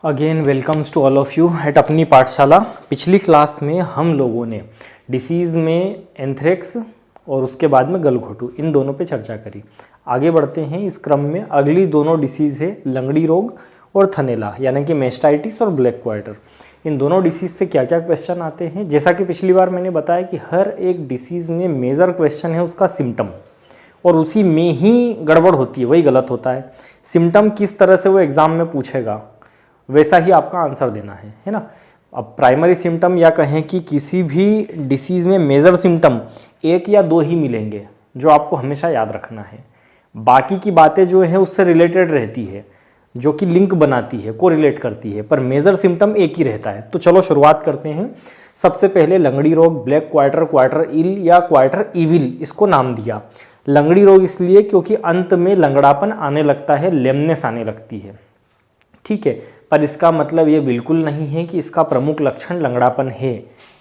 Again welcomes to all of you at अपनी पाठशाला। पिछली क्लास में हम लोगों ने डिसीज़ में एंथ्रेक्स और उसके बाद में गलघोटू इन दोनों पे चर्चा करी। आगे बढ़ते हैं इस क्रम में। अगली दोनों डिसीज़ है लंगड़ी रोग और थनेला यानी कि मेस्टाइटिस और ब्लैक क्वार्टर। इन दोनों डिसीज़ से क्या क्या क्वेश्चन आते हैं, जैसा कि पिछली बार मैंने बताया कि हर एक डिसीज़ में मेजर क्वेश्चन है उसका सिम्टम, और उसी में ही गड़बड़ होती है, वही गलत होता है। सिम्टम किस तरह से वो एग्ज़ाम में पूछेगा वैसा ही आपका आंसर देना है ना। अब प्राइमरी सिम्टम या कहें कि किसी भी डिसीज़ में मेजर सिम्टम एक या दो ही मिलेंगे जो आपको हमेशा याद रखना है। बाकी की बातें जो है उससे रिलेटेड रहती है, जो कि लिंक बनाती है, को रिलेट करती है, पर मेजर सिम्टम एक ही रहता है। तो चलो शुरुआत करते हैं। सबसे पहले लंगड़ी रोग, ब्लैक क्वार्टर, क्वार्टर इल या क्वार्टर इविल इसको नाम दिया। लंगड़ी रोग इसलिए क्योंकि अंत में लंगड़ापन आने लगता है, लेमनेस आने लगती है, ठीक है। पर इसका मतलब ये बिल्कुल नहीं है कि इसका प्रमुख लक्षण लंगड़ापन है।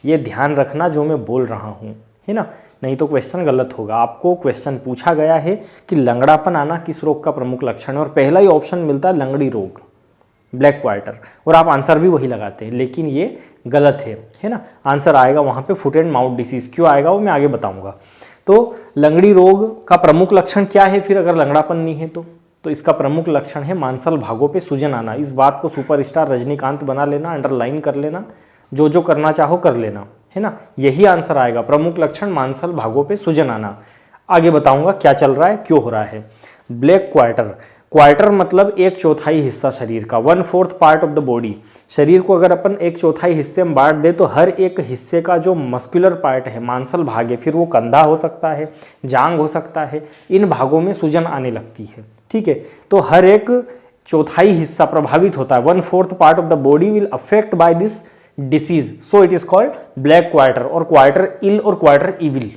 ये ध्यान रखना जो मैं बोल रहा हूँ, है ना, नहीं तो क्वेश्चन गलत होगा। आपको क्वेश्चन पूछा गया है कि लंगड़ापन आना किस रोग का प्रमुख लक्षण है, और पहला ही ऑप्शन मिलता है लंगड़ी रोग, ब्लैक क्वार्टर, और आप आंसर भी वही लगाते हैं, लेकिन ये गलत है ना। आंसर आएगा वहाँ पे फुट एंड माउथ डिसीज़। क्यों आएगा वो मैं आगे बताऊँगा। तो लंगड़ी रोग का प्रमुख लक्षण क्या है फिर, अगर लंगड़ापन नहीं है तो इसका प्रमुख लक्षण है मांसल भागों पे सूजन आना। इस बात को सुपरस्टार रजनीकांत बना लेना, अंडरलाइन कर लेना, जो जो करना चाहो कर लेना, है ना। यही आंसर आएगा, प्रमुख लक्षण मांसल भागों पे सूजन आना। आगे बताऊंगा क्या चल रहा है, क्यों हो रहा है। ब्लैक क्वार्टर, क्वार्टर मतलब एक चौथाई हिस्सा शरीर का, 1/4 पार्ट ऑफ द बॉडी। शरीर को अगर अपन एक चौथाई हिस्से में बांट दे तो हर एक हिस्से का जो मस्कुलर पार्ट है, मांसल भाग है, फिर वो कंधा हो सकता है, जांग हो सकता है, इन भागों में सूजन आने लगती है, ठीक है। तो हर एक चौथाई हिस्सा प्रभावित होता है। 1/4 part of the body will affect by this disease, so it is called black quarter, और क्वार्टर इल और क्वार्टर इविल।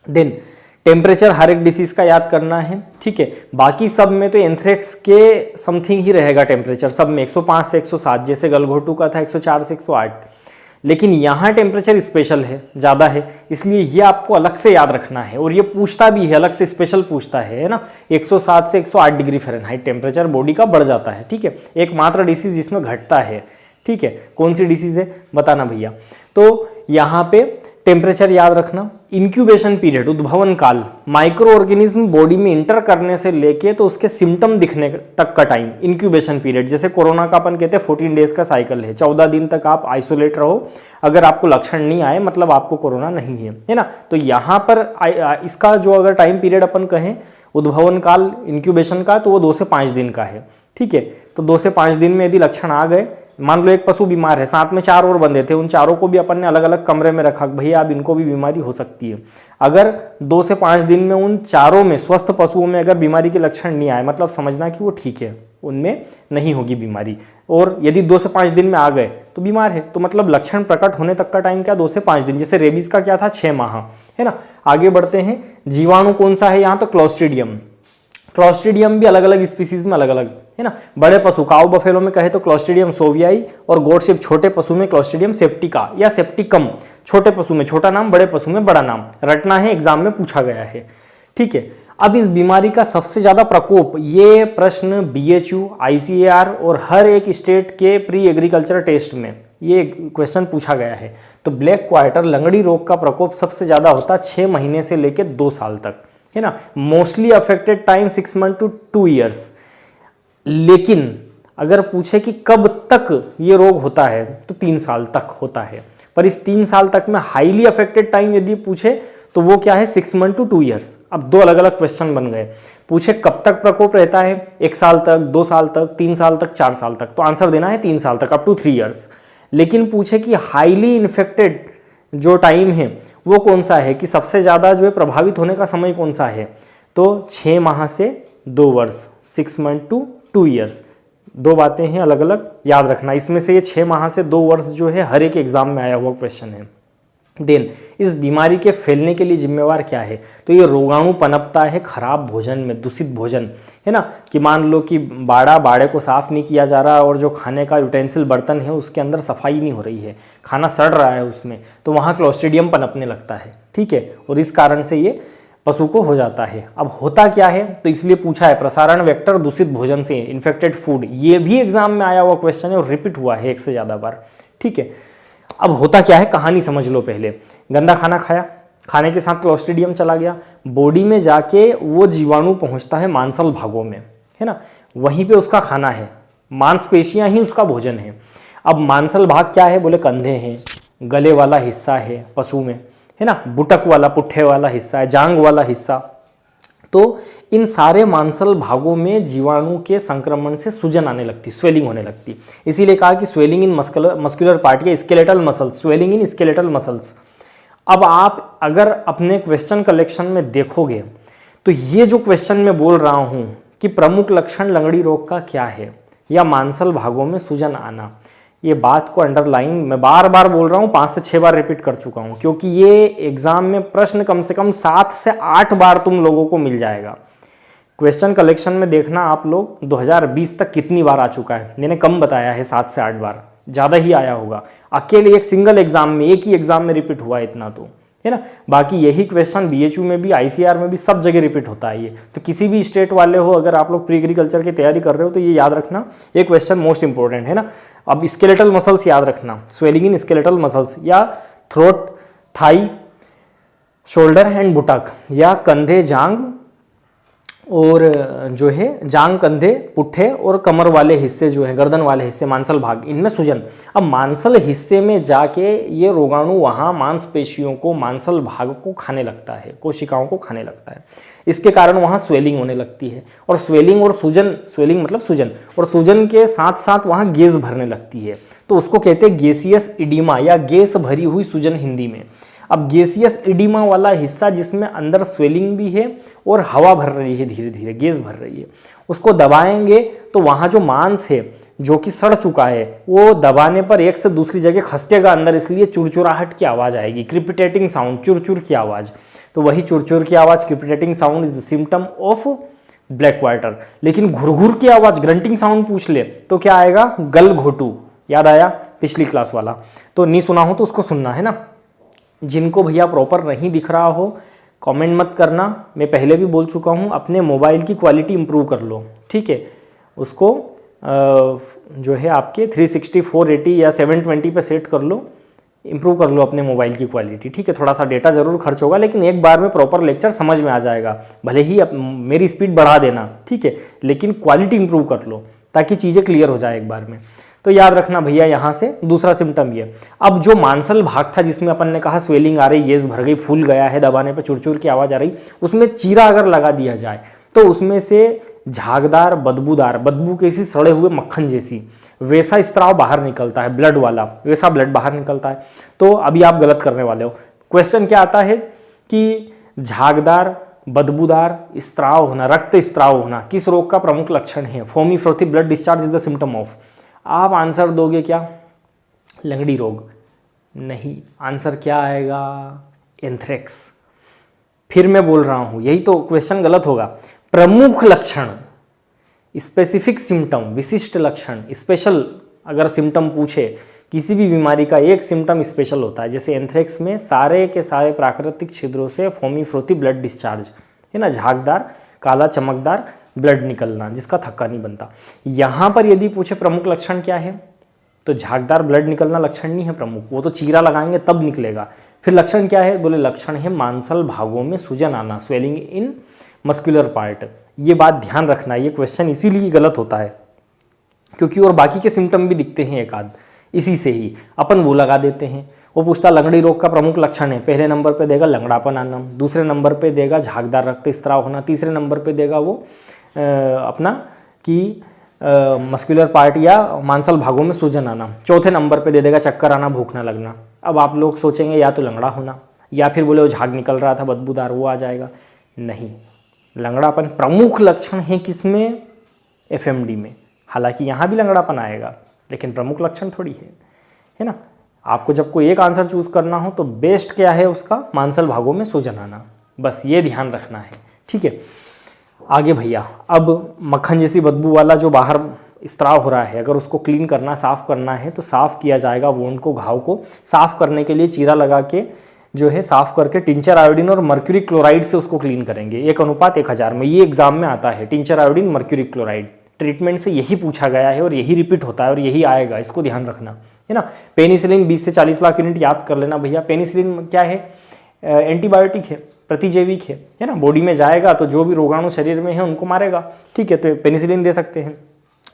देन टेम्परेचर हर एक डिसीज का याद करना है, ठीक है। बाकी सब में तो एंथ्रेक्स के समथिंग ही रहेगा टेम्परेचर, सब में 105 से 107, जैसे गलघोटू का था 104 से 108। लेकिन यहाँ टेम्परेचर स्पेशल है, ज़्यादा है, इसलिए ये आपको अलग से याद रखना है। और ये पूछता भी है, अलग से स्पेशल पूछता है ना। 107 से 108 डिग्री फ़ारेनहाइट टेम्परेचर बॉडी का बढ़ जाता है, ठीक है। एकमात्र डिसीज जिसमें घटता है, ठीक है। कौन सी डिसीज है बताना भैया। तो यहाँ पे टेम्परेचर याद रखना। इंक्यूबेशन पीरियड, उद्भवन काल, माइक्रो ऑर्गेनिज्म बॉडी में इंटर करने से लेके तो उसके सिम्टम दिखने तक का टाइम, इंक्यूबेशन पीरियड। जैसे कोरोना का अपन कहते हैं 14 डेज का साइकिल है, 14 दिन तक आप आइसोलेट रहो, अगर आपको लक्षण नहीं आए मतलब आपको कोरोना नहीं है ना। तो यहाँ पर इसका जो अगर टाइम पीरियड अपन कहें उद्भवन काल इंक्यूबेशन का, तो वो 2 से 5 दिन का है, ठीक है। तो 2 से 5 दिन में यदि लक्षण आ गए, मान लो एक पशु बीमार है, साथ में 4 और बंदे थे, उन चारों को भी अपन ने अलग अलग कमरे में रखा, भैया अब इनको भी बीमारी हो सकती है। अगर 2 से 5 दिन में उन चारों में, स्वस्थ पशुओं में अगर बीमारी के लक्षण नहीं आए, मतलब समझना कि वो ठीक है, उनमें नहीं होगी बीमारी। और यदि 2 से 5 दिन में आ गए तो बीमार है, तो मतलब लक्षण प्रकट होने तक का टाइम क्या, 2 से 5 दिन। जैसे रेबीज का क्या था, 6 माह, है ना। आगे बढ़ते हैं। जीवाणु कौन सा है यहाँ, तो क्लोस्ट्रीडियम। क्लोस्ट्रीडियम भी अलग अलग स्पीसीज में अलग अलग, है ना। बड़े पशु काऊ बफेलो में कहे तो क्लोस्ट्रीडियम सोवियाई, और गोट शिप छोटे पशु में क्लोस्ट्रीडियम सेप्टिका या सेप्टिकम। छोटे पशु में छोटा नाम, बड़े पशु में बड़ा नाम। रटना है, एग्जाम में पूछा गया है, ठीक है। अब इस बीमारी का सबसे ज्यादा प्रकोप, ये प्रश्न BHU, ICAR और हर एक स्टेट के प्री एग्रीकल्चर टेस्ट में ये क्वेश्चन पूछा गया है। तो ब्लैक क्वार्टर लंगड़ी रोग का प्रकोप सबसे ज्यादा होता है 6 महीने से लेकर 2 साल तक, है ना। Mostly affected time 6 month to 2 years. लेकिन अगर पूछे कि कब तक ये रोग होता है तो 3 साल तक होता है। पर इस 3 साल तक में हाईली अफेक्टेड टाइम यदि पूछे तो वो क्या है, 6 मंथ टू 2 ईयर्स। अब 2 अलग अलग क्वेश्चन बन गए। पूछे कब तक प्रकोप रहता है, 1 साल तक, 2 साल तक, 3 साल तक, 4 साल तक, तो आंसर देना है 3 साल तक, अप टू 3 ईयर्स। लेकिन पूछे कि हाईली इन्फेक्टेड जो टाइम है वो कौन सा है, कि सबसे ज़्यादा जो है प्रभावित होने का समय कौन सा है, तो 6 माह से 2 वर्ष, 6 मंथ टू 2 ईयर्स। 2 बातें हैं अलग अलग, याद रखना। इसमें से ये 6 माह से 2 वर्ष जो है हर एक एग्जाम में आया हुआ क्वेश्चन है। देन इस बीमारी के फैलने के लिए जिम्मेवार क्या है, तो ये रोगाणु पनपता है खराब भोजन में, दूषित भोजन, है ना। कि मान लो कि बाड़े को साफ नहीं किया जा रहा, और जो खाने का यूटेंसिल बर्तन है उसके अंदर सफाई नहीं हो रही है, खाना सड़ रहा है उसमें, तो वहाँ क्लोस्ट्रीडियम पनपने लगता है, ठीक है। और इस कारण से ये पशु को हो जाता है। अब होता क्या है, तो इसलिए पूछा है प्रसारण वेक्टर दूषित भोजन से, इन्फेक्टेड फूड, ये भी एग्जाम में आया हुआ क्वेश्चन है और रिपीट हुआ है 1 से ज़्यादा बार। ठीक है, अब होता क्या है, कहानी समझ लो पहले। गंदा खाना खाया, खाने के साथ क्लोस्ट्रीडियम चला गया, बॉडी में जाके वो जीवाणु पहुंचता है मांसल भागों में, है ना, वहीं पे उसका खाना है, मांसपेशियां ही उसका भोजन है। अब मांसल भाग क्या है, बोले कंधे हैं, गले वाला हिस्सा है पशु में, है ना, बुटक वाला पुट्ठे वाला हिस्सा है, जांग वाला हिस्सा। तो इन सारे मांसल भागों में जीवाणु के संक्रमण से सूजन आने लगती, स्वेलिंग होने लगती। इसीलिए कहा कि स्वेलिंग इन मस्कुलर पार्ट या skeletal muscles, swelling in skeletal muscles. अब आप अगर अपने क्वेश्चन कलेक्शन में देखोगे तो ये जो क्वेश्चन में बोल रहा हूँ कि प्रमुख लक्षण लंगड़ी रोग का क्या है या मांसल भागों में सूजन आना, ये बात को अंडरलाइन मैं बार बार बोल रहा हूँ, 5 से 6 बार रिपीट कर चुका हूँ, क्योंकि ये एग्जाम में प्रश्न कम से कम 7 से 8 बार तुम लोगों को मिल जाएगा। क्वेश्चन कलेक्शन में देखना आप लोग 2020 तक कितनी बार आ चुका है, मैंने कम बताया है 7 से 8 बार, ज़्यादा ही आया होगा। अकेले एक सिंगल एग्जाम में, एक ही एग्जाम में रिपीट हुआ इतना, तो है ना। बाकी यही क्वेश्चन BHU में भी, ICR में भी, सब जगह रिपीट होता है ये। तो किसी भी स्टेट वाले हो, अगर आप लोग प्री एग्रीकल्चर की तैयारी कर रहे हो तो ये याद रखना, ये क्वेश्चन मोस्ट इंपॉर्टेंट है ना। अब स्केलेटल मसल्स याद रखना, स्वेलिंग इन स्केलेटल मसल्स या थ्रोट, थाई, शोल्डर एंड बुटक, या कंधे, जांग और जो है जांग, कंधे, पुट्ठे और कमर वाले हिस्से जो है, गर्दन वाले हिस्से, मांसल भाग, इनमें सूजन। अब मांसल हिस्से में जाके ये रोगाणु वहाँ मांसपेशियों को, मांसल भाग को खाने लगता है, कोशिकाओं को खाने लगता है। इसके कारण वहाँ स्वेलिंग होने लगती है, और स्वेलिंग और सूजन, स्वेलिंग मतलब सूजन, और सूजन के साथ साथ वहाँ गैस भरने लगती है, तो उसको कहते हैं गैसियस इडीमा या गैस भरी हुई सूजन हिंदी में। अब गैसियस इडीमा वाला हिस्सा जिसमें अंदर स्वेलिंग भी है और हवा भर रही है, धीरे धीरे गैस भर रही है, उसको दबाएंगे तो वहाँ जो मांस है जो कि सड़ चुका है, वो दबाने पर एक से दूसरी जगह खसकेगा अंदर, इसलिए चुरचुराहट की आवाज़ आएगी, क्रिपिटेटिंग साउंड, चुरचुर की आवाज़। तो वही चुरचुर की आवाज़, crepitating sound is the symptom of black water. लेकिन घुरघुर की आवाज़, ग्रंटिंग साउंड पूछ ले तो क्या आएगा, गलघोटू। याद आया पिछली क्लास वाला, तो नहीं सुना हो तो उसको सुनना है ना। जिनको भैया प्रॉपर नहीं दिख रहा हो कमेंट मत करना, मैं पहले भी बोल चुका हूँ, अपने मोबाइल की क्वालिटी इंप्रूव कर लो, ठीक है। उसको जो है आपके 360, 480 या 720 पे सेट कर लो, इंप्रूव कर लो अपने मोबाइल की क्वालिटी, ठीक है। थोड़ा सा डेटा ज़रूर खर्च होगा, लेकिन एक बार में प्रॉपर लेक्चर समझ में आ जाएगा। भले ही मेरी स्पीड बढ़ा देना, ठीक है, लेकिन क्वालिटी इंप्रूव कर लो ताकि चीज़ें क्लियर हो जाए एक बार में। तो याद रखना भैया, यहाँ से दूसरा सिम्टम ये। अब जो मांसल भाग था जिसमें अपन ने कहा स्वेलिंग आ रही, गैस भर गई, फूल गया है, दबाने पर चुरचुर की आवाज़ आ रही, उसमें चीरा अगर लगा दिया जाए तो उसमें से झागदार, बदबूदार, बदबू कैसी, सड़े हुए मक्खन जैसी, वैसा स्त्राव बाहर निकलता है, ब्लड वाला वैसा ब्लड बाहर निकलता है। तो अभी आप गलत करने वाले हो। क्वेश्चन क्या आता है कि झागदार, बदबूदार स्त्राव होना, रक्त स्त्राव होना किस रोग का प्रमुख लक्षण है? Foamy frothy blood discharge is the symptom of. आप आंसर दोगे क्या? लंगड़ी रोग। नहीं, आंसर क्या आएगा? एंथ्रेक्स। फिर मैं बोल रहा हूं, यही तो क्वेश्चन गलत होगा। प्रमुख लक्षण, स्पेसिफिक सिम्टम, विशिष्ट लक्षण, स्पेशल अगर सिम्टम पूछे किसी भी बीमारी का, एक सिम्टम स्पेशल होता है। जैसे एंथ्रेक्स में सारे के सारे प्राकृतिक छिद्रों से फोमी फ्रोथी ब्लड डिस्चार्ज, है ना, झागदार, काला चमकदार ब्लड निकलना जिसका थक्का नहीं बनता। यहाँ पर यदि पूछे प्रमुख लक्षण क्या है, तो झागदार ब्लड निकलना लक्षण नहीं है प्रमुख, वो तो चीरा लगाएंगे तब निकलेगा। फिर लक्षण क्या है? बोले लक्षण है मांसल भागों में सूजन आना, स्वेलिंग इन मस्कुलर पार्ट। ये बात ध्यान रखना, ये क्वेश्चन इसीलिए गलत होता है क्योंकि और बाकी के सिम्टम भी दिखते हैं एक आध, इसी से ही अपन वो लगा देते हैं। वो पूछता लंगड़ी रोग का प्रमुख लक्षण है, पहले नंबर पे देगा लंगड़ापन आना, दूसरे नंबर पे देगा झागदार रक्त स्त्राव होना, तीसरे नंबर पे देगा वो अपना कि मस्कुलर पार्ट या मांसल भागों में सूजन आना, चौथे नंबर पे दे देगा चक्कर आना, भूख ना लगना। अब आप लोग सोचेंगे या तो लंगड़ा होना या फिर बोले वो झाग निकल रहा था बदबूदार, वो आ जाएगा। नहीं, लंगड़ापन प्रमुख लक्षण है किसमें? एफएमडी में। हालांकि यहाँ भी लंगड़ापन आएगा लेकिन प्रमुख लक्षण थोड़ी है ना। आपको जब कोई एक आंसर चूज करना हो तो बेस्ट क्या है उसका? मांसल भागों में सूजन आना, बस ये ध्यान रखना है, ठीक है। आगे भैया, अब मक्खन जैसी बदबू वाला जो बाहर स्त्राव हो रहा है, अगर उसको क्लीन करना, साफ़ करना है तो साफ़ किया जाएगा। वोंड को, घाव को साफ़ करने के लिए चीरा लगा के जो है साफ करके टिंचर आयोडीन और मर्क्यूरी क्लोराइड से उसको क्लीन करेंगे 1:1000 में। ये एग्जाम में आता है, tincture iodine mercury chloride. Treatment से यही पूछा गया है और यही रिपीट होता है और यही आएगा, इसको ध्यान रखना है ना। पेनिसिलिन 20 से 40 लाख यूनिट याद कर लेना भैया। पेनिसिलिन क्या है? एंटीबायोटिक है, प्रतिजैविक है ना। बॉडी में जाएगा तो जो भी रोगाणु शरीर में है उनको मारेगा, ठीक है। तो पेनिसिलिन दे सकते हैं।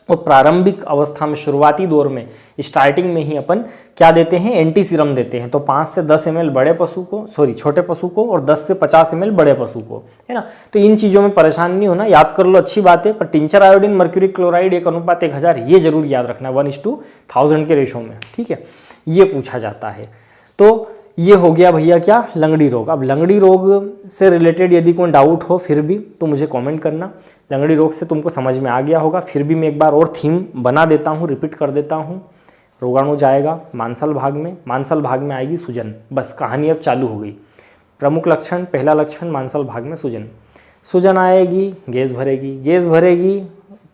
और प्रारंभिक अवस्था में, शुरुआती दौर में, स्टार्टिंग में ही अपन क्या देते हैं? एंटी सीरम देते हैं। तो 5 से 10 ml बड़े पशु को, छोटे पशु को, और 10 से 50 ml बड़े पशु को, है ना। तो इन चीज़ों में परेशान नहीं होना, याद कर लो, अच्छी बात है। पर टिंचर आयोडीन मर्क्यूरी क्लोराइड 1:1000 ये जरूर याद रखना, 1:1000 के रेशो में, ठीक है। ये पूछा जाता है। तो ये हो गया भैया क्या? लंगड़ी रोग। अब लंगड़ी रोग से रिलेटेड यदि कोई डाउट हो फिर भी तो मुझे कमेंट करना। लंगड़ी रोग से तुमको समझ में आ गया होगा, फिर भी मैं एक बार और थीम बना देता हूँ, रिपीट कर देता हूँ। रोगाणु जाएगा मांसल भाग में, मांसल भाग में आएगी सूजन, बस कहानी अब चालू हो गई। प्रमुख लक्षण, पहला लक्षण मांसल भाग में सूजन। सूजन आएगी, गैस भरेगी, गैस भरेगी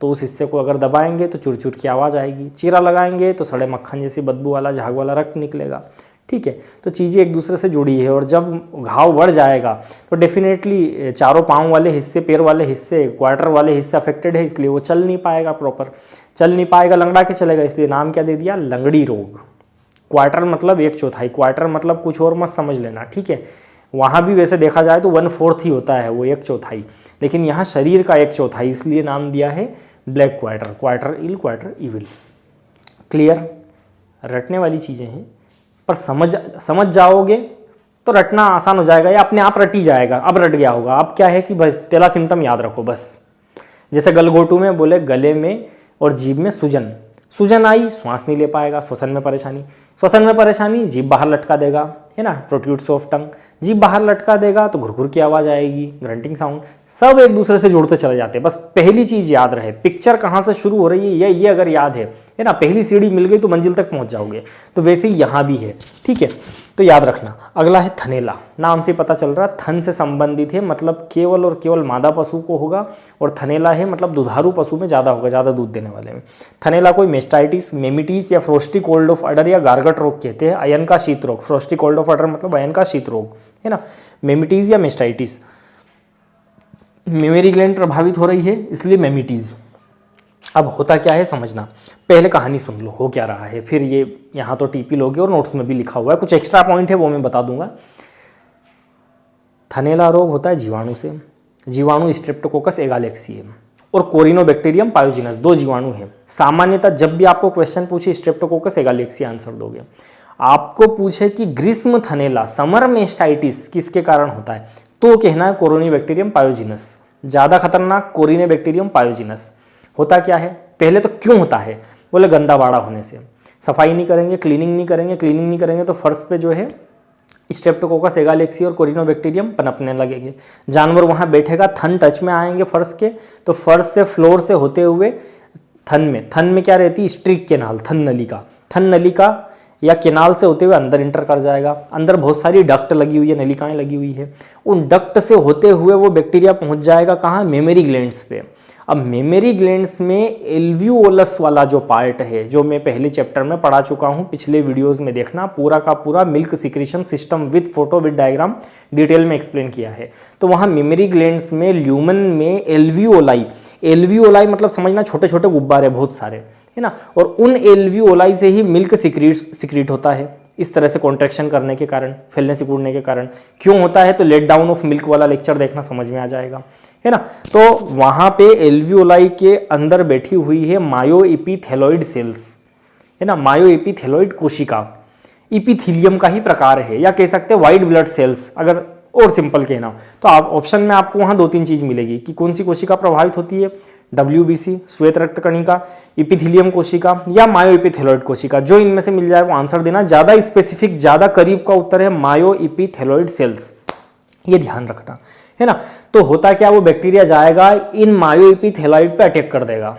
तो उस हिस्से को अगर दबाएंगे तो चुरचुर की आवाज़ आएगी, चीरा लगाएंगे तो सड़े मक्खन जैसी बदबू वाला, झाग वाला रक्त निकलेगा, ठीक है। तो चीज़ें एक दूसरे से जुड़ी है। और जब घाव बढ़ जाएगा तो डेफिनेटली चारों पाँव वाले हिस्से, पैर वाले हिस्से, क्वार्टर वाले हिस्से अफेक्टेड है, इसलिए वो चल नहीं पाएगा, प्रॉपर चल नहीं पाएगा, लंगड़ा के चलेगा, इसलिए नाम क्या दे दिया? लंगड़ी रोग। क्वार्टर मतलब 1/4, क्वार्टर मतलब कुछ और मत समझ लेना, ठीक है। वहाँ भी वैसे देखा जाए तो 1/4 ही होता है, वो 1/4, लेकिन यहाँ शरीर का 1/4, इसलिए नाम दिया है ब्लैक क्वार्टर, क्वार्टर इल, क्वार्टर इविल। क्लियर? रटने वाली चीज़ें हैं, पर समझ जाओगे तो रटना आसान हो जाएगा, या अपने आप रट ही जाएगा। अब रट गया होगा। अब क्या है कि बस पहला सिम्टम याद रखो बस। जैसे गलघोटू में बोले गले में और जीभ में सूजन, सूजन आई, श्वास नहीं ले पाएगा, श्वसन में परेशानी, श्वसन में परेशानी, जीभ बाहर लटका देगा, है ना, प्रोट्रूड्स ऑफ टंग, जीभ बाहर लटका देगा तो घुरघुर की आवाज़ आएगी, ग्रंटिंग साउंड, सब एक दूसरे से जुड़ते चले जाते हैं। बस पहली चीज़ याद रहे, पिक्चर कहाँ से शुरू हो रही है ये अगर याद है ना, पहली सीढ़ी मिल गई तो मंजिल तक पहुँच जाओगे। तो वैसे ही यहाँ भी है, ठीक है। तो याद रखना। अगला है थनेला, नाम से पता चल रहा है थन से संबंधित है, मतलब केवल और केवल मादा पशु को होगा, और थनेला है मतलब दुधारू पशु में ज़्यादा होगा, ज़्यादा दूध देने वाले में। थनेला कोई मेस्टाइटिस, मेमिटिस या फ्रोस्टी कोल्ड ऑफ अडर या गार्गट रोग कहते हैं, अयन का शीत रोग। फ्रोस्टी कोल्ड ऑफ अडर मतलब अयन का शीत रोग, है ना। मेमिटीज या मेस्टाइटिस, मेमोरी ग्लैंड प्रभावित हो रही है इसलिए मेमिटीज। अब होता क्या है समझना, पहले कहानी सुन लो हो क्या रहा है, फिर ये यहाँ तो टीपी लोगे और नोट्स में भी लिखा हुआ है, कुछ एक्स्ट्रा पॉइंट है वो मैं बता दूंगा। थनेला रोग होता है जीवाणु से, जीवाणु स्ट्रेप्टोकोकस एगालेक्सियम और कोरिनोबैक्टीरियम पायोजिनस, 2 जीवाणु हैं। सामान्यतः जब भी आपको क्वेश्चन पूछे स्ट्रेप्टोकोकस एगालेक्सी आंसर दोगे। आपको पूछे कि ग्रीष्म थनेला, समर मेस्टाइटिस किसके कारण होता है, तो कहना है कोरिनोबैक्टीरियम पायोजिनस। ज़्यादा खतरनाक कोरिनोबैक्टीरियम पायोजिनस। होता क्या है, पहले तो क्यों होता है, बोले गंदा बाड़ा होने से, सफाई नहीं करेंगे, क्लीनिंग नहीं करेंगे तो फर्श पे जो है स्ट्रेप्टोकोकस एगालेक्सी और कोरिनोबैक्टीरियम पनपने लगेंगे। जानवर वहाँ बैठेगा, थन टच में आएंगे फर्श के, तो फर्श से, फ्लोर से होते हुए थन में क्या रहती है, स्ट्रिक केनाल, थन नलिका या केनाल से होते हुए अंदर इंटर कर जाएगा। अंदर बहुत सारी डक्ट लगी हुई है, नलिकाएं लगी हुई है, उन डक्ट से होते हुए वो बैक्टीरिया पहुंच जाएगा कहाँ, मेमोरी ग्लैंड्स पे। अब मेमोरी ग्लैंड्स में एल्वियोलस वाला जो पार्ट है, जो मैं पहले चैप्टर में पढ़ा चुका हूँ, पिछले वीडियोस में देखना, पूरा का पूरा milk secretion system with photo with diagram detail में एक्सप्लेन किया है। तो वहाँ मेमोरी ग्लैंड्स में, ल्यूमन में एल्वियोलाई, एल्वियोलाई मतलब समझना छोटे छोटे गुब्बारे बहुत सारे, है ना, और उन एल्वियोलाई से ही मिल्क सिक्रीट होता है। इस तरह से कॉन्ट्रैक्शन करने के कारण, फैलने सिकुड़ने के कारण क्यों होता है, तो लेट डाउन ऑफ मिल्क वाला लेक्चर देखना, समझ में आ जाएगा, है ना। तो वहाँ पे एल्वियोलाई के अंदर बैठी हुई है मायोएपिथेलॉइड सेल्स, है ना, मायोएपिथेलॉइड कोशिका, इपिथीलियम का ही प्रकार है, या कह सकते हैं व्हाइट ब्लड सेल्स, अगर और सिंपल कहना हो तो। आप ऑप्शन में आपको वहाँ 2-3 चीज़ मिलेगी कि कौन सी कोशिका प्रभावित होती है, WBC श्वेत रक्त कणिका, इपिथीलियम कोशिका या मायोएपिथेलॉइड कोशिका। जो इनमें से मिल जाए वो आंसर देना। ज़्यादा स्पेसिफिक, ज़्यादा करीब का उत्तर है मायोएपिथेलॉइड सेल्स, ये ध्यान रखना, है ना। तो होता क्या, वो बैक्टीरिया जाएगा इन मायोएपिथेलॉइड पे अटैक कर देगा,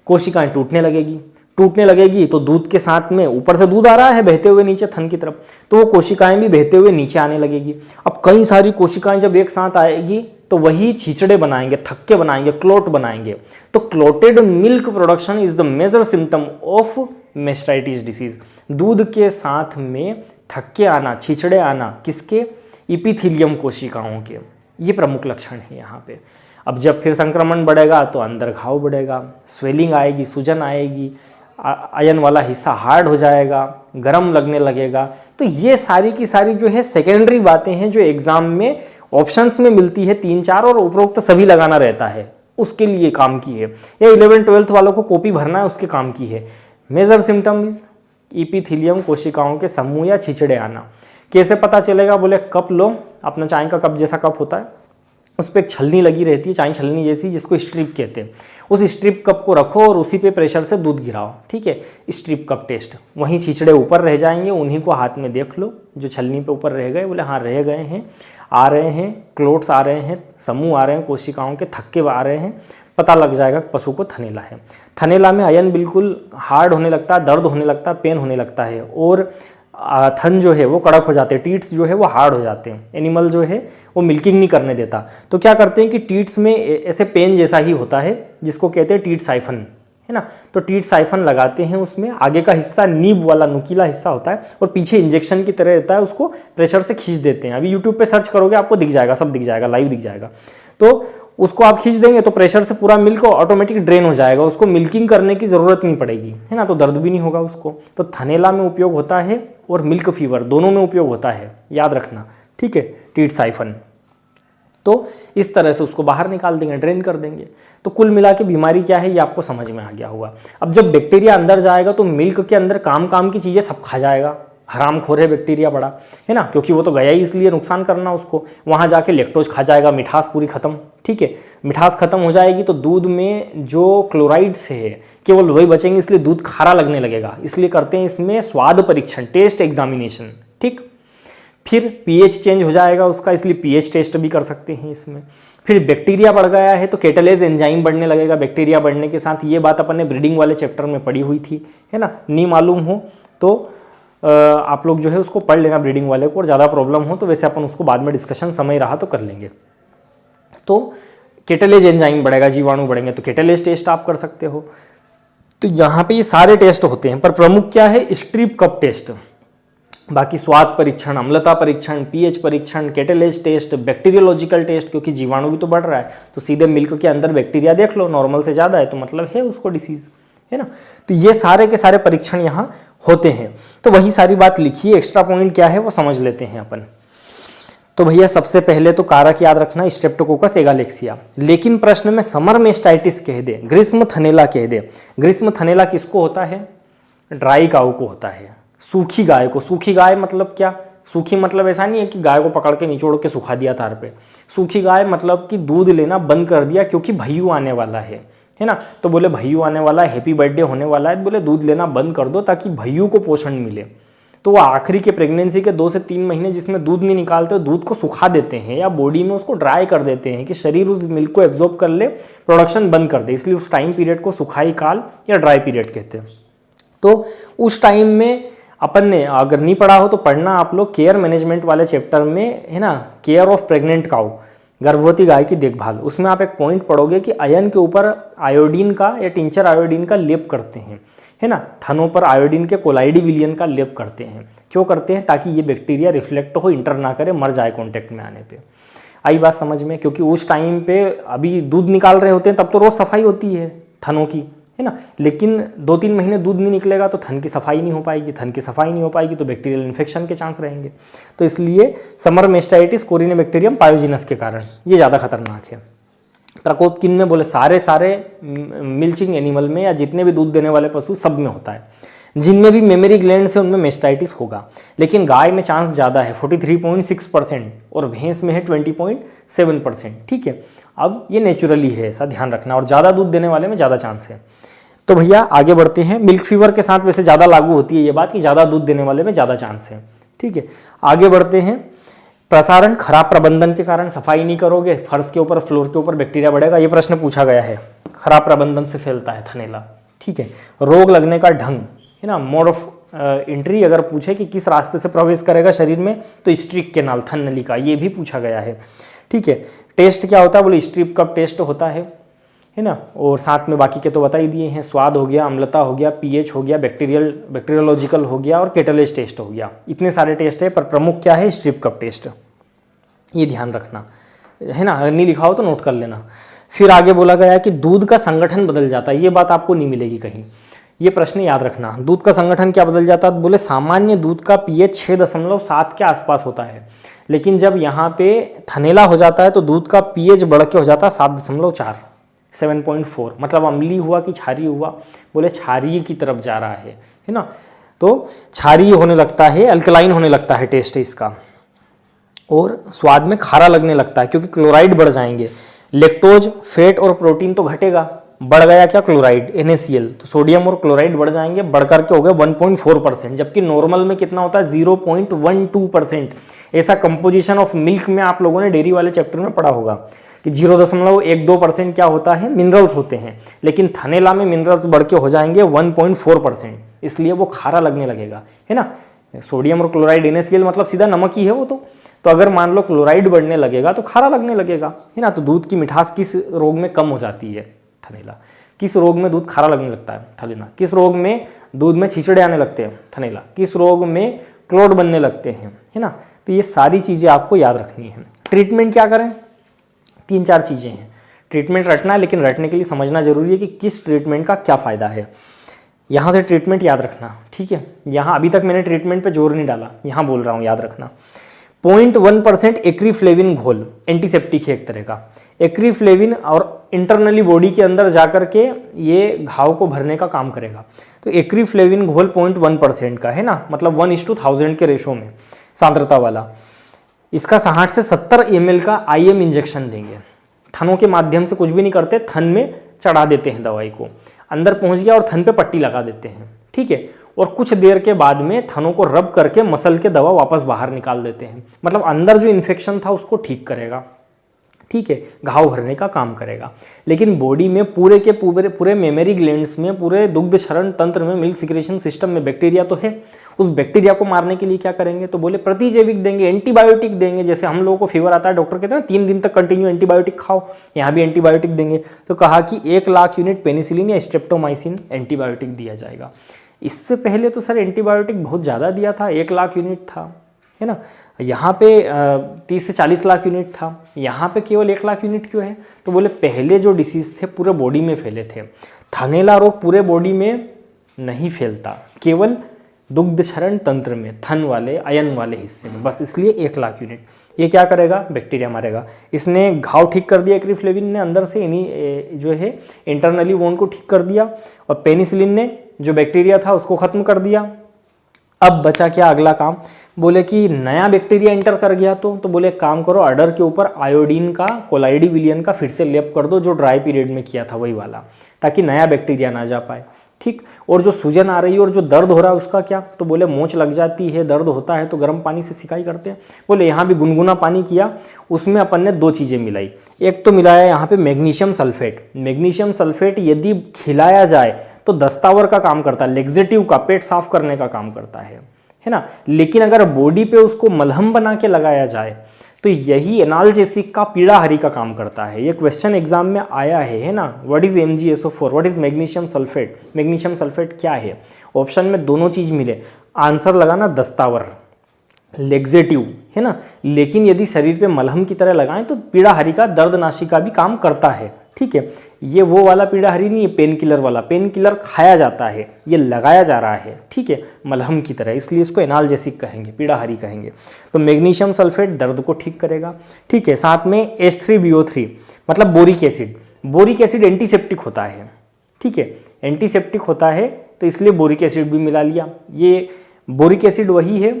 कोशिकाएं टूटने लगेगी तो दूध के साथ में, ऊपर से दूध आ रहा है बहते हुए नीचे थन की तरफ, तो वो कोशिकाएं भी बहते हुए नीचे आने लगेगी। अब कई सारी कोशिकाएं जब एक साथ आएगी तो वही छींचड़े बनाएंगे, थक्के बनाएंगे, क्लोट बनाएंगे। तो clotted milk production is the major symptom of mastitis disease. दूध के साथ में थक्के आना, छिछड़े आना, किसके? इपिथीलियम कोशिकाओं के। ये प्रमुख लक्षण है यहाँ पे। अब जब फिर संक्रमण बढ़ेगा तो अंदर घाव बढ़ेगा, स्वेलिंग आएगी, सूजन आएगी, आयन वाला हिस्सा हार्ड हो जाएगा, गर्म लगने लगेगा। तो ये सारी की सारी जो है सेकेंडरी बातें हैं जो एग्जाम में ऑप्शंस में मिलती है 3-4 और उपरोक्त सभी लगाना रहता है, उसके लिए काम की है। या 11th-12th वालों को कॉपी भरना है, उसके काम की है। मेजर सिम्टम इज इपिथीलियम कोशिकाओं के समूह या छिछड़े आना। कैसे पता चलेगा? बोले कप लो, अपना चाय का कप जैसा कप होता है, उस पर एक छलनी लगी रहती है, चाय छलनी जैसी, जिसको स्ट्रिप कहते हैं। उस स्ट्रिप कप को रखो और उसी पे प्रेशर से दूध गिराओ, ठीक है? Strip cup test. वहीं छिछड़े ऊपर रह जाएंगे, उन्हीं को हाथ में देख लो, जो छलनी पे ऊपर रह गए, बोले हाँ रह गए हैं, आ रहे हैं, क्लोट्स आ रहे हैं, समूह आ रहे हैं, कोशिकाओं के थक्के आ रहे हैं, पता लग जाएगा पशु को थनैला है। थनैला में आयन बिल्कुल हार्ड होने लगता है, दर्द होने लगता है, पेन होने लगता है, और थन जो है वो कड़क हो जाते हैं, टीट्स जो है वो हार्ड हो जाते हैं। एनिमल जो है वो मिल्किंग नहीं करने देता। तो क्या करते हैं कि टीट्स में ऐसे पेन जैसा ही होता है, जिसको कहते हैं टीट साइफन, है ना? तो टीट साइफन लगाते हैं, उसमें आगे का हिस्सा नीब वाला नुकीला हिस्सा होता है और पीछे इंजेक्शन की तरह रहता है, उसको प्रेशर से खींच देते हैं। अभी यूट्यूब पे सर्च करोगे आपको दिख जाएगा, सब दिख जाएगा, लाइव दिख जाएगा। तो उसको आप खींच देंगे तो प्रेशर से पूरा मिल्क ऑटोमेटिक ड्रेन हो जाएगा, उसको मिल्किंग करने की ज़रूरत नहीं पड़ेगी, है ना? तो दर्द भी नहीं होगा उसको। तो थनैला में उपयोग होता है और मिल्क फीवर दोनों में उपयोग होता है, याद रखना, ठीक है? Tit siphon. तो इस तरह से उसको बाहर निकाल देंगे, ड्रेन कर देंगे। तो कुल मिला के बीमारी क्या है ये आपको समझ में आ गया होगा। अब जब बैक्टीरिया अंदर जाएगा तो मिल्क के अंदर काम की चीज़ें सब खा जाएगा। हरामखोर है बैक्टीरिया बड़ा, है ना? क्योंकि वो तो गया ही इसलिए नुकसान करना उसको। वहाँ जाके लैक्टोज खा जाएगा, मिठास पूरी खत्म, ठीक है? मिठास खत्म हो जाएगी तो दूध में जो क्लोराइड्स है केवल वही बचेंगे, इसलिए दूध खारा लगने लगेगा। इसलिए करते हैं इसमें स्वाद परीक्षण, टेस्ट एग्जामिनेशन, ठीक? फिर पीएच चेंज हो जाएगा उसका, इसलिए पीएच टेस्ट भी कर सकते हैं इसमें। फिर बैक्टीरिया बढ़ गया है तो कैटालेज एंजाइम बढ़ने लगेगा। बैक्टीरिया बढ़ने के साथ, ये बात अपन ने ब्रीडिंग वाले चैप्टर में पढ़ी हुई थी, है ना? नहीं मालूम हो तो आप लोग जो है उसको पढ़ लेना ब्रीडिंग वाले को, और ज़्यादा प्रॉब्लम हो तो वैसे अपन उसको बाद में डिस्कशन समय रहा तो कर लेंगे। तो कैटालेज एंजाइम बढ़ेगा, जीवाणु बढ़ेंगे, तो कैटालेज टेस्ट आप कर सकते हो। तो यहाँ पे ये सारे टेस्ट होते हैं, पर प्रमुख क्या है? Strip cup test. बाकी स्वाद परीक्षण, अम्लता परीक्षण, पीएच परीक्षण, कैटालेज टेस्ट, बैक्टीरियोलॉजिकल टेस्ट, क्योंकि जीवाणु भी तो बढ़ रहा है तो सीधे मिल्क के अंदर बैक्टीरिया देख लो, नॉर्मल से ज़्यादा है तो मतलब है उसको डिसीज, है ना? तो ये सारे के सारे परीक्षण यहाँ होते हैं। तो वही सारी बात लिखिए, एक्स्ट्रा पॉइंट क्या है वो समझ लेते हैं अपन। तो भैया सबसे पहले तो कारक याद रखना, स्ट्रेप्टोकोकस एगालेक्सिया। लेकिन प्रश्न में समर मेस्टाइटिस कह दे, ग्रीष्म थनैला कह दे। ग्रीष्म थनैला किसको होता है? ड्राई काऊ को होता है, सूखी गाय को। सूखी गाय मतलब क्या? सूखी मतलब ऐसा नहीं है कि गाय को पकड़ के निचोड़ के सुखा दिया तार पे। सूखी गाय मतलब कि दूध लेना बंद कर दिया क्योंकि भैयू आने वाला है ना? तो बोले भैयू आने वाला है, हैप्पी बर्थडे होने वाला है, बोले दूध लेना बंद कर दो ताकि भैयू को पोषण मिले। तो वो आखिरी के प्रेगनेंसी के 2 से 3 महीने जिसमें दूध नहीं निकालते, दूध को सुखा देते हैं या बॉडी में उसको ड्राई कर देते हैं कि शरीर उस मिल्क को एब्जॉर्ब कर ले, प्रोडक्शन बंद कर दे, इसलिए उस टाइम पीरियड को सुखाई काल या ड्राई पीरियड कहते हैं। तो उस टाइम में अपन ने, अगर नहीं पढ़ा हो तो पढ़ना आप लोग, केयर मैनेजमेंट वाले चैप्टर में, है ना? केयर ऑफ प्रेग्नेंट काउ, गर्भवती गाय की देखभाल। उसमें आप एक पॉइंट पढ़ोगे कि आयन के ऊपर आयोडीन का या टिंचर आयोडीन का लेप करते हैं, है ना? थनों पर आयोडीन के कोलाइडी विलियन का लेप करते हैं। क्यों करते हैं? ताकि ये बैक्टीरिया रिफ्लेक्ट हो, इंटर ना करे, मर जाए कॉन्टैक्ट में आने पे। आई बात समझ में? क्योंकि उस टाइम पे अभी दूध निकाल रहे होते हैं, तब तो रोज़ सफाई होती है थनों की, है ना? लेकिन 2-3 महीने दूध नहीं निकलेगा तो थन की सफाई नहीं हो पाएगी। थन की सफाई नहीं हो पाएगी तो बैक्टीरियल इन्फेक्शन के चांस रहेंगे। तो इसलिए समर मेस्टाइटिस कोरिनेबैक्टीरियम पायोजिनस के कारण ये ज़्यादा खतरनाक है। प्रकोप किन में? बोले सारे मिल्चिंग एनिमल में या जितने भी दूध देने वाले पशु सब में होता है। जिनमें भी मेमरी ग्लैंड से उनमें मेस्टाइटिस होगा, लेकिन गाय में चांस ज़्यादा है 43.6% और भैंस में है 20.7%, ठीक है? अब ये नेचुरली है, ऐसा ध्यान रखना, और ज़्यादा दूध देने वाले में ज़्यादा चांस है। तो भैया आगे बढ़ते हैं। मिल्क फीवर के साथ वैसे ज़्यादा लागू होती है ये बात कि ज़्यादा दूध देने वाले में ज़्यादा चांस है, ठीक है? आगे बढ़ते हैं। प्रसारण, खराब प्रबंधन के कारण सफाई नहीं करोगे, फर्श के ऊपर, फ्लोर के ऊपर बैक्टीरिया बढ़ेगा। ये प्रश्न पूछा गया है, खराब प्रबंधन से फैलता है थनैला, ठीक है? रोग लगने का ढंग, है ना? मोड ऑफ एंट्री अगर पूछे कि किस रास्ते से प्रवेश करेगा शरीर में, तो स्ट्रिक केनाल, थन नलिका, ये भी पूछा गया है, ठीक है? टेस्ट क्या होता है? बोले स्ट्रिप कप टेस्ट होता है। है ना। और साथ में बाकी के तो बता ही दिए हैं, स्वाद हो गया, अम्लता हो गया, पीएच हो गया, बैक्टीरियोलॉजिकल हो गया और कैटलिस्ट टेस्ट हो गया। इतने सारे टेस्ट है, पर प्रमुख क्या है, स्ट्रिप कप टेस्ट, ये ध्यान रखना है ना। अगर नहीं लिखा हो तो नोट कर लेना। फिर आगे बोला गया है कि दूध का संगठन बदल जाता है, ये बात आपको नहीं मिलेगी कहीं, ये प्रश्न याद रखना। दूध का संगठन क्या बदल जाता है, बोले सामान्य दूध का पीएच 6.7 के आसपास होता है, लेकिन जब यहाँ पे थनेला हो जाता है तो दूध का पीएच बढ़ के हो जाता है 7.4, 7.4, मतलब अम्लीय हुआ कि क्षारीय हुआ, बोले क्षारीय की तरफ जा रहा है ना। तो क्षारीय होने लगता है, अल्कलाइन होने लगता है टेस्ट इसका, और स्वाद में खारा लगने लगता है क्योंकि क्लोराइड बढ़ जाएंगे। लैक्टोज, फैट और प्रोटीन तो घटेगा, बढ़ गया क्या, क्लोराइड, NaCl, तो सोडियम और क्लोराइड बढ़ जाएंगे, बढ़ करके हो गए 1.4%, जबकि नॉर्मल में कितना होता है 0.12%। ऐसा कंपोजिशन ऑफ मिल्क में आप लोगों ने डेयरी वाले चैप्टर में पढ़ा होगा कि 0.12% क्या होता है, मिनरल्स होते हैं, लेकिन थनेला में मिनरल्स बढ़ के हो जाएंगे 1.4%, इसलिए वो खारा लगने लगेगा, है ना। सोडियम और क्लोराइड NaCl मतलब सीधा नमक ही है वो तो अगर मान लो क्लोराइड बढ़ने लगेगा तो खारा लगने लगेगा, है ना। तो दूध की मिठास किस रोग में कम हो जाती है, थनेला। किस रोग में दूध खारा लगने लगता है, थनेला। किस रोग में दूध में छींचड़े आने लगते हैं, थनेला। किस रोग में क्लोट बनने लगते हैं, है ना। तो ये सारी चीज़ें आपको याद रखनी है। ट्रीटमेंट क्या करें, 3-4 चीज़ें हैं। ट्रीटमेंट रटना है, लेकिन रटने के लिए समझना जरूरी है कि किस ट्रीटमेंट का क्या फ़ायदा है। यहाँ से ट्रीटमेंट याद रखना, ठीक है। यहाँ अभी तक मैंने ट्रीटमेंट पे जोर नहीं डाला, यहाँ बोल रहा हूँ, याद रखना। 0.1% एक्रीफ्लेविन घोल, एंटीसेप्टिक है एक तरह का। एक्रीफ्लेविन और इंटरनली बॉडी के अंदर जाकर के ये घाव को भरने का काम करेगा। तो एक्रीफ्लेविन घोल 0.1% का है ना, मतलब 1:1000 के रेशो में सांद्रता वाला। इसका 60 से 70 ml का IM इंजेक्शन देंगे। थनों के माध्यम से कुछ भी नहीं करते, थन में चढ़ा देते हैं दवाई को, अंदर पहुंच गया और थन पे पट्टी लगा देते हैं, ठीक है। और कुछ देर के बाद में थनों को रब करके मसल के दवा वापस बाहर निकाल देते हैं, मतलब अंदर जो इन्फेक्शन था उसको ठीक करेगा, ठीक है, घाव भरने का काम करेगा। लेकिन बॉडी में पूरे के पूरे मेमरी ग्लैंड्स में, पूरे दुग्ध क्षरण तंत्र में, मिल्क सिक्रेशन सिस्टम में बैक्टीरिया तो है। उस बैक्टीरिया को मारने के लिए क्या करेंगे, तो बोले प्रतिजैविक देंगे, एंटीबायोटिक देंगे। जैसे हम लोगों को फीवर आता है, डॉक्टर कहते हैं 3 दिन तक कंटिन्यू एंटीबायोटिक खाओ, यहाँ भी एंटीबायोटिक देंगे। तो कहा कि 1 लाख यूनिट पेनिसिलिन या स्ट्रेप्टोमाइसिन एंटीबायोटिक दिया जाएगा। इससे पहले तो सर एंटीबायोटिक बहुत ज़्यादा दिया था, 1 लाख यूनिट था, है ना। यहाँ पे 30 से 40 लाख यूनिट था, यहाँ पे केवल 1 लाख यूनिट क्यों है, तो बोले पहले जो डिसीज़ थे पूरे बॉडी में फैले थे। थनेला रोग पूरे बॉडी में नहीं फैलता, केवल दुग्ध क्षरण तंत्र में, थन वाले अयन वाले हिस्से में, बस इसलिए 1 लाख यूनिट। ये क्या करेगा, बैक्टीरिया मारेगा। इसने घाव ठीक कर दिया, एक्रीफ्लेविन ने अंदर से इन्हीं जो है इंटरनली वोन को ठीक कर दिया, और पेनिसिलिन ने जो बैक्टीरिया था उसको खत्म कर दिया। अब बचा क्या अगला काम, बोले कि नया बैक्टीरिया एंटर कर गया तो बोले काम करो, अडर के ऊपर आयोडीन का, कोलाइडी विलियन का फिर से लेप कर दो, जो ड्राई पीरियड में किया था वही वाला, ताकि नया बैक्टीरिया ना जा पाए, ठीक। और जो सूजन आ रही है और जो दर्द हो रहा है उसका क्या, तो बोले मोच लग जाती है, दर्द होता है तो गर्म पानी से सिकाई करते हैं। बोले यहाँ भी गुनगुना पानी किया, उसमें अपन ने 2 चीज़ें मिलाई। एक तो मिलाया यहाँ पे मैग्नीशियम सल्फेट। मैग्नीशियम सल्फेट यदि खिलाया जाए तो दस्तावर का काम करता है, लेग्जेटिव का, पेट साफ करने का काम करता है ना। लेकिन अगर बॉडी पे उसको मलहम बना के लगाया जाए तो यही एनाल्जेसिक का, पीड़ाहरी का काम करता है। ये क्वेश्चन एग्जाम में आया है ना, what is MgSO4, what is magnesium sulphate. Magnesium sulphate क्या है, ऑप्शन में दोनों चीज मिले, आंसर लगाना दस्तावर, लेग्जेटिव, है ना। लेकिन यदि शरीर पे मलहम की तरह लगाएं तो पीड़ाहरी का, दर्दनाशी का भी काम करता है, ठीक है। ये वो वाला पीड़ाहरी नहीं है, पेन किलर वाला। पेन किलर खाया जाता है, ये लगाया जा रहा है, ठीक है, मलहम की तरह, इसलिए इसको एनाल्जेसिक कहेंगे, पीड़ाहरी कहेंगे। तो मैग्नीशियम सल्फेट दर्द को ठीक करेगा, ठीक है। साथ में H3BO3 मतलब boric acid. Boric acid antiseptic होता है, ठीक है, एंटीसेप्टिक होता है, तो इसलिए बोरिक एसिड भी मिला लिया। ये बोरिक एसिड वही है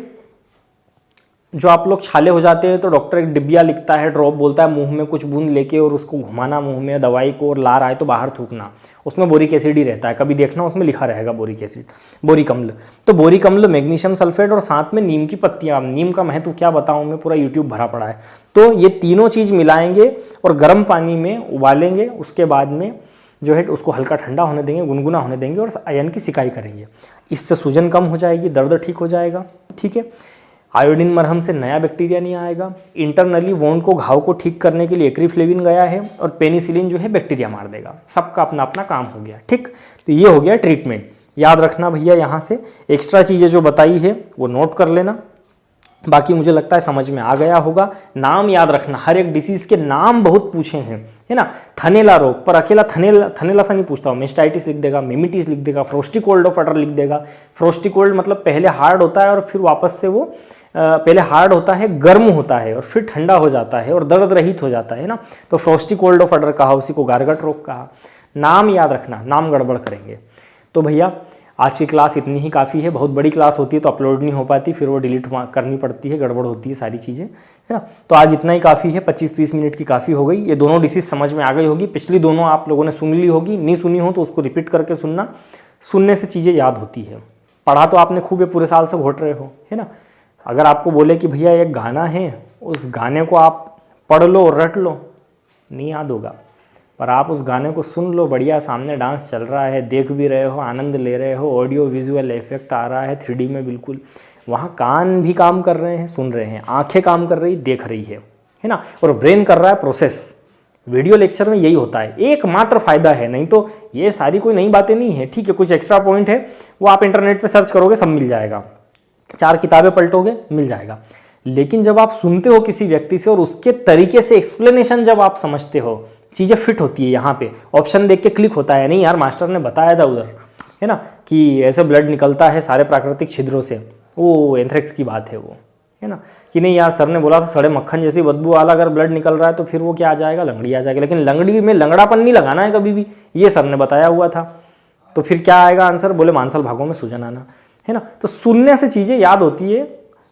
जो आप लोग छाले हो जाते हैं तो डॉक्टर एक डिब्बिया लिखता है, ड्रॉप बोलता है, मुंह में कुछ बूंद लेके और उसको घुमाना मुंह में दवाई को, और लार आए तो बाहर थूकना, उसमें बोरिक एसिड ही रहता है। कभी देखना उसमें लिखा रहेगा बोरिक एसिड, बोरिक अम्ल। तो बोरिक अम्ल, मैग्नीशियम सल्फेट और साथ में नीम की पत्तियाँ। नीम का महत्व क्या बताऊँ मैं, पूरा यूट्यूब भरा पड़ा है। तो ये तीनों चीज़ मिलाएंगे और गर्म पानी में उबालेंगे, उसके बाद में जो है उसको हल्का ठंडा होने देंगे, गुनगुना होने देंगे और अयन की सिकाई करेंगे। इससे सूजन कम हो जाएगी, दर्द ठीक हो जाएगा, ठीक है। आयोडीन मरहम से नया बैक्टीरिया नहीं आएगा। इंटरनली वोंड को, घाव को ठीक करने के लिए एक्रीफ्लेविन गया है और पेनिसिलिन जो है बैक्टीरिया मार देगा। सबका अपना अपना काम हो गया। ठीक, तो ये हो गया ट्रीटमेंट। याद रखना भैया, यहाँ से एक्स्ट्रा चीज़ें जो बताई है वो नोट कर लेना। बाकी मुझे लगता है समझ में आ गया होगा। नाम याद रखना, हर एक डिसीज़ के नाम बहुत पूछे हैं, है ना। थनेला रोग पर अकेला थनेला सा नहीं पूछता हूँ, मेस्टाइटिस लिख देगा, मेमिटिस लिख देगा, फ्रोस्टी कोल्ड ऑफ अडर लिख देगा। फ्रोस्टी कोल्ड मतलब पहले हार्ड होता है और फिर वापस से वो पहले हार्ड होता है, गर्म होता है और फिर ठंडा हो जाता है और दर्द रहित हो जाता है ना। तो फ्रोस्टी कोल्ड ऑफ अडर कहा, उसी को गारगट रोग कहा। नाम याद रखना, नाम गड़बड़ करेंगे। तो भैया आज की क्लास इतनी ही काफ़ी है। बहुत बड़ी क्लास होती है तो अपलोड नहीं हो पाती, फिर वो डिलीट करनी पड़ती है, गड़बड़ होती है सारी चीज़ें, है ना। तो आज इतना ही काफ़ी है, 25-30 मिनट की काफ़ी हो गई। ये दोनों डिसीज समझ में आ गई होगी। पिछली दोनों आप लोगों ने सुन ली होगी, नहीं सुनी हो तो उसको रिपीट करके सुनना। सुनने से चीज़ें याद होती है। पढ़ा तो आपने खूब, पूरे साल से घोट रहे हो, है ना। अगर आपको बोले कि भैया एक गाना है, उस गाने को आप पढ़ लो, रट लो, नहीं याद होगा। पर आप उस गाने को सुन लो, बढ़िया सामने डांस चल रहा है, देख भी रहे हो, आनंद ले रहे हो, ऑडियो विजुअल इफेक्ट आ रहा है 3D में बिल्कुल। वहाँ कान भी काम कर रहे हैं, सुन रहे हैं, आंखें काम कर रही, देख रही है ना, और ब्रेन कर रहा है प्रोसेस। वीडियो लेक्चर में यही होता है, एकमात्र फ़ायदा है। नहीं तो ये सारी कोई नई बातें नहीं है। ठीक है, कुछ एक्स्ट्रा पॉइंट है वो आप इंटरनेट पर सर्च करोगे, सब मिल जाएगा। 4 किताबें पलटोगे, मिल जाएगा। लेकिन जब आप सुनते हो किसी व्यक्ति से और उसके तरीके से एक्सप्लेनेशन जब आप समझते हो, चीज़ें फिट होती है। यहाँ पे ऑप्शन देख के क्लिक होता है, नहीं यार मास्टर ने बताया था उधर, है ना, कि ऐसे ब्लड निकलता है सारे प्राकृतिक छिद्रों से, वो एंथ्रेक्स की बात है वो, है ना। कि नहीं यार सर ने बोला था सड़े मक्खन जैसी बदबू वाला अगर ब्लड निकल रहा है तो फिर वो क्या आ जाएगा, लंगड़ी आ जाएगी। लेकिन लंगड़ी में लंगड़ापन नहीं लगाना है कभी भी, ये सर ने बताया हुआ था। तो फिर क्या आएगा आंसर, बोले मांसल भागों में सूजन आना, है ना। तो सुनने से चीज़ें याद होती है,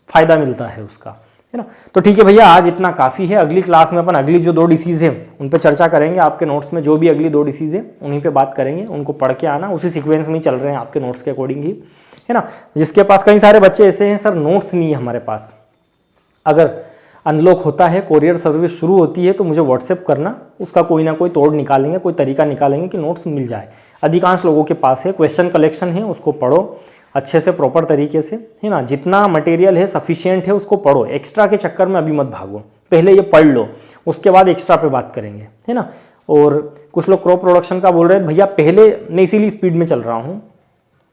फ़ायदा मिलता है उसका, है ना। तो ठीक है भैया, आज इतना काफ़ी है। अगली क्लास में अपन अगली जो 2 डिसीज़ है उन पे चर्चा करेंगे। आपके नोट्स में जो भी अगली 2 डिसीज़ है उन्हीं पे बात करेंगे, उनको पढ़ के आना। उसी सीक्वेंस में ही चल रहे हैं आपके नोट्स के अकॉर्डिंग ही, है ना। जिसके पास, कई सारे बच्चे ऐसे हैं सर नोट्स नहीं है हमारे पास। अगर अनलॉक होता है, कोरियर सर्विस शुरू होती है तो मुझे व्हाट्सएप करना, उसका कोई ना कोई तोड़ निकालेंगे, कोई तरीका निकालेंगे कि नोट्स मिल जाए। अधिकांश लोगों के पास है। क्वेश्चन कलेक्शन है, उसको पढ़ो अच्छे से, प्रॉपर तरीके से, है ना। जितना मटेरियल है सफिशिएंट है उसको पढ़ो, एक्स्ट्रा के चक्कर में अभी मत भागो। पहले ये पढ़ लो, उसके बाद एक्स्ट्रा पे बात करेंगे, है ना। और कुछ लोग क्रॉप प्रोडक्शन का बोल रहे हैं, भैया पहले मैं इसीलिए स्पीड में चल रहा हूँ,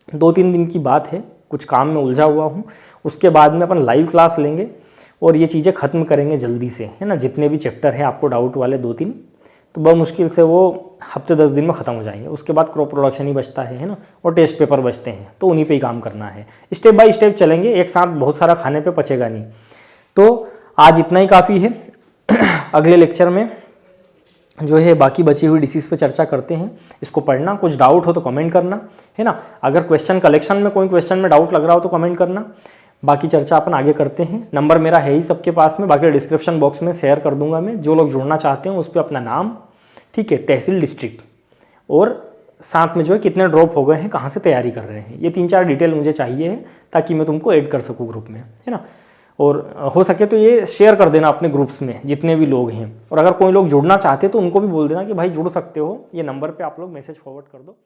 2-3 दिन की बात है, कुछ काम में उलझा हुआ हूँ। उसके बाद में अपन लाइव क्लास लेंगे और ये चीज़ें ख़त्म करेंगे जल्दी से, है ना। जितने भी चैप्टर हैं आपको डाउट वाले 2-3, तो बहुत मुश्किल से वो हफ्ते 10 दिन में ख़त्म हो जाएंगे। उसके बाद क्रॉप प्रोडक्शन ही बचता है ना, और टेस्ट पेपर बचते हैं, तो उन्हीं पे ही काम करना है। स्टेप बाय स्टेप चलेंगे, एक साथ बहुत सारा खाने पे पचेगा नहीं। तो आज इतना ही काफ़ी है। अगले लेक्चर में जो है बाकी बची हुई डिसीज़ पे चर्चा करते हैं। इसको पढ़ना, कुछ डाउट हो तो कमेंट करना, है ना। अगर क्वेश्चन कलेक्शन में कोई क्वेश्चन में डाउट लग रहा हो तो कमेंट करना। बाकी चर्चा अपन आगे करते हैं। नंबर मेरा है ही सबके पास में, बाकी डिस्क्रिप्शन बॉक्स में शेयर कर दूंगा मैं। जो लोग जुड़ना चाहते हैं उस पर अपना नाम, ठीक है, तहसील, डिस्ट्रिक्ट और साथ में जो है कितने ड्रॉप हो गए हैं, कहाँ से तैयारी कर रहे हैं, ये 3-4 डिटेल मुझे चाहिए है ताकि मैं तुमको ऐड कर सकूँ ग्रुप में, है ना। और हो सके तो ये शेयर कर देना अपने ग्रुप्स में जितने भी लोग हैं। और अगर कोई लोग जुड़ना चाहते हैं तो उनको भी बोल देना कि भाई जुड़ सकते हो, ये नंबर पर आप लोग मैसेज फॉरवर्ड कर दो।